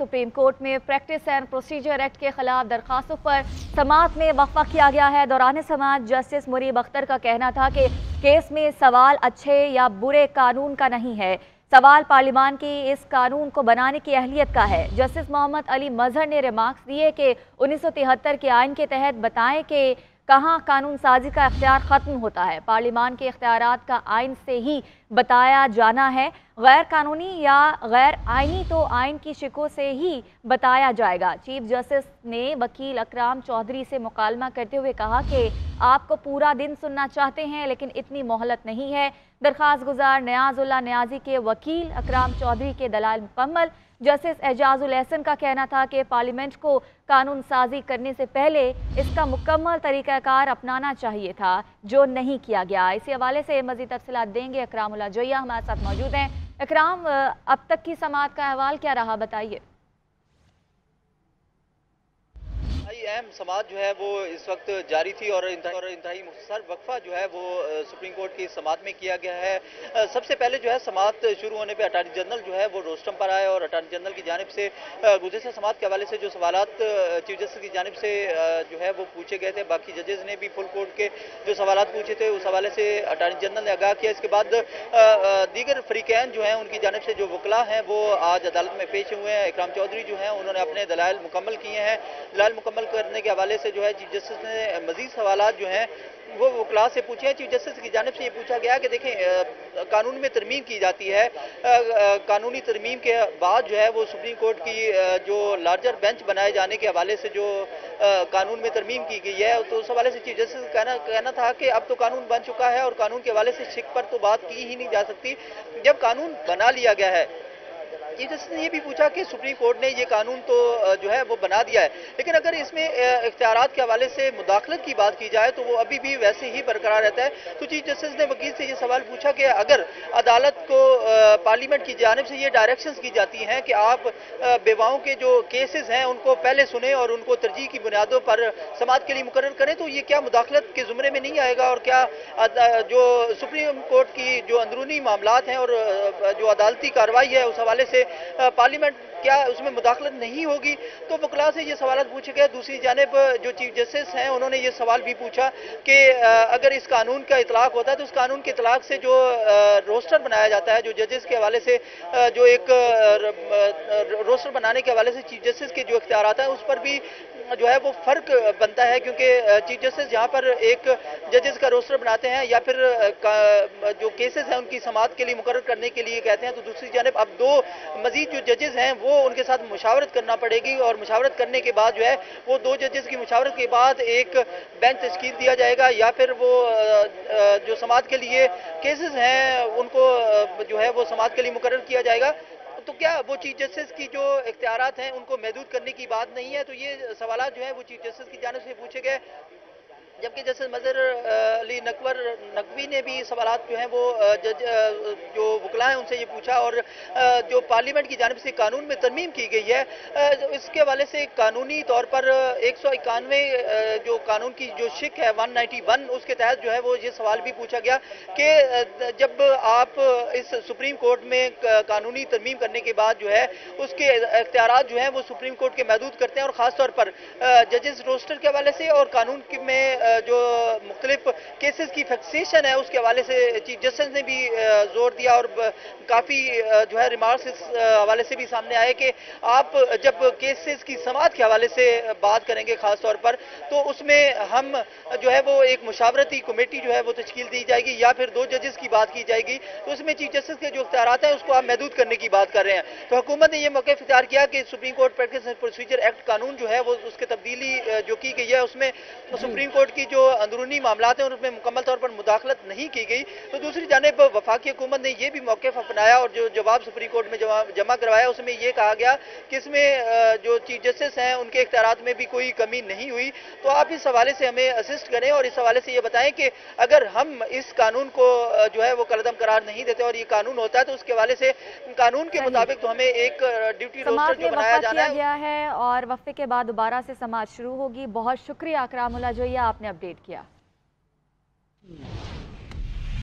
Supreme court में practice and procedure act के खिलाफ दरखास्तों पर समाअत में वक्फा किया गया है। दौरान समाअत जस्टिस मुरीब अख्तर का कहना था कि केस में सवाल अच्छे या बुरे कानून का नहीं है, सवाल पार्लियामान की इस कानून को बनाने की अहलियत का है। जस्टिस मोहम्मद अली मजहर ने रिमार्क्स दिए कि 1973 के आइन के तहत बताएं कि कहाँ कानून साजी का इख्तियार ख़त्म होता है। पार्लियामान के इख्तियारात का आइन से ही बताया जाना है, गैर कानूनी या गैर आइनी तो आइन की शिकों से ही बताया जाएगा। चीफ जस्टिस ने वकील अकराम चौधरी से मुकालमा करते हुए कहा कि आपको पूरा दिन सुनना चाहते हैं लेकिन इतनी मोहलत नहीं है। दरखास्त गुजार नियाजुल्लाह नियाजी के वकील अकराम चौधरी के दलाल मुकम्मल। जस्टिस एजाजुल एहसन का कहना था कि पार्लियामेंट को कानून साजी करने से पहले इसका मुकम्मल तरीक़ाकार अपनाना चाहिए था, जो नहीं किया गया। इसी हवाले से मज़ीद तफसीलात देंगे इकराम उल्लाह जोया हमारे साथ मौजूद हैं। इकराम, अब तक की समाअत का अहवाल क्या रहा, बताइए। अहम समाअत जो है वो इस वक्त जारी थी और इंतहाई मुख्तसर वक्फा जो है वो सुप्रीम कोर्ट की समाअत में किया गया है। सबसे पहले जो है समाअत शुरू होने पे अटॉर्नी जनरल जो है वो रोस्टम पर आए और अटॉर्नी जनरल की जानिब से गुज़िश्ता समाअत के हवाले से जो सवालात चीफ जस्टिस की जानिब से जो है वो पूछे गए थे, बाकी जजेस ने भी फुल कोर्ट के जो सवालात पूछे थे उस हवाले से अटॉर्नी जनरल ने आगाह किया। इसके बाद दीगर फरीकैन जो हैं उनकी जानिब से जो वकला हैं वो आज अदालत में पेश हुए हैं। इकराम चौधरी जो हैं उन्होंने अपने दलाइल मुकम्मल किए हैं। दलाइल मुकम्मल करने के हवाले से जो है चीफ जस्टिस ने मजीद सवालात जो हैं वो वकला से पूछे हैं। चीफ जस्टिस की जानिब से ये पूछा गया कि देखें, कानून में तरमीम की जाती है, कानूनी तरमीम के बाद जो है वो सुप्रीम कोर्ट की जो लार्जर बेंच बनाए जाने के हवाले से जो कानून में तरमीम की गई है, तो उस हवाले से चीफ जस्टिस का कहना था कि अब तो कानून बन चुका है और कानून के हवाले से शिक पर तो बात की ही नहीं जा सकती। जब कानून बना लिया गया है, चीफ जस्टिस ने ये भी पूछा कि सुप्रीम कोर्ट ने ये कानून तो जो है वो बना दिया है, लेकिन अगर इसमें इख्तियारात के हवाले से मुदाखलत की बात की जाए तो वो अभी भी वैसे ही बरकरार रहता है। तो चीफ जस्टिस ने वकील से ये सवाल पूछा कि अगर अदालत को पार्लियामेंट की जानिब से ये डायरेक्शंस की जाती हैं कि आप बेवाओं के जो केसेस हैं उनको पहले सुने और उनको तरजीह की बुनियादों पर समाअत के लिए मुकर्रर करें, तो ये क्या मुदाखलत के ज़ुमरे में नहीं आएगा? और क्या जो सुप्रीम कोर्ट की जो अंदरूनी मामलात हैं और जो अदालती कार्रवाई है उस हवाले से पार्लियामेंट क्या उसमें मुदाखलत नहीं होगी? तो वकला से ये सवाल पूछे गए। दूसरी जानिब जो चीफ जस्टिस हैं उन्होंने ये सवाल भी पूछा कि अगर इस कानून का इतलाक होता है तो उस कानून के इतलाक से जो रोस्टर बनाया जाता है, जो जजेस के हवाले से जो एक रोस्टर बनाने के हवाले से चीफ जस्टिस के जो इख्तियारात हैं उस पर भी जो है वो फर्क बनता है, क्योंकि चीफ जस्टिस जहाँ पर एक जजेस का रोस्टर बनाते हैं या फिर जो केसेस हैं उनकी समाअत के लिए मुकर्रर करने के लिए कहते हैं, तो दूसरी जानिब अब दो मजीद जो जजेस हैं वो उनके साथ मुशावरत करना पड़ेगी और मुशावरत करने के बाद जो है वो दो जजेस की मुशावरत के बाद एक बेंच तश्कील दिया जाएगा या फिर वो जो समाअत के लिए केसेस हैं उनको जो है वो समाअत के लिए मुकर्रर किया जाएगा। तो क्या वो चीफ जस्टिस की जो इख्तियारात हैं उनको महदूद करने की बात नहीं है? तो ये सवालात जो है वो चीफ जस्टिस की जानिब से पूछे गए। जबकि जस्टिस मजहर अली नकवी ने भी सवालात जो हैं वो जो वकला हैं उनसे ये पूछा और जो पार्लियामेंट की जानिब से कानून में तरमीम की गई है इसके हवाले से कानूनी तौर पर 191 जो कानून की जो शिक है 191 उसके तहत जो है वो ये सवाल भी पूछा गया कि जब आप इस सुप्रीम कोर्ट में कानूनी तरमीम करने के बाद जो है उसके इख्तियारात जो हैं वो सुप्रीम कोर्ट के महदूद करते हैं और ख़ास तौर पर जजेस रोस्टर के हवाले से और कानून में जो मुख्तलिफ केसेस की फिक्सेशन है उसके हवाले से चीफ जस्टिस ने भी जोर दिया और काफ़ी जो है रिमार्क्स इस हवाले से भी सामने आए कि आप जब केसेस की समाअत के हवाले से बात करेंगे ख़ास तौर पर तो उसमें हम जो है वो एक मुशावरती कमेटी जो है वो तश्कील दी जाएगी या फिर दो जजेस की बात की जाएगी, तो उसमें चीफ जस्टिस के जो इख्तियारात हैं उसको आप महदूद करने की बात कर रहे हैं। तो हुकूमत ने यह मौक़िफ़ इख्तियार किया कि supreme court practice and procedure act कानून जो है वो उसके तब्दीली जो की गई है उसमें सुप्रीम कोर्ट की जो अंदरूनी मामलात हैं उनमें मुकम्मल तौर पर मुदाखलत नहीं की गई। तो दूसरी जानिब वफाकी हुकूमत ने यह भी मौक़िफ़ अपनाया और जो जवाब सुप्रीम कोर्ट में जमा करवाया उसमें यह कहा गया कि इसमें जो चीफ जस्टिस हैं उनके इख्तियारात में भी कोई कमी नहीं हुई। तो आप इस हवाले से हमें असिस्ट करें और इस हवाले से ये बताएं कि अगर हम इस कानून को जो है वो कलअदम करार नहीं देते और ये कानून होता है तो उसके हवाले से कानून के मुताबिक तो हमें एक ड्यूटी रोस्टर जो बनाया जाना है और वक्फे के बाद दोबारा से समाअत शुरू होगी। बहुत शुक्रिया इकराम उल्लाह जोया, आपने अपडेट किया।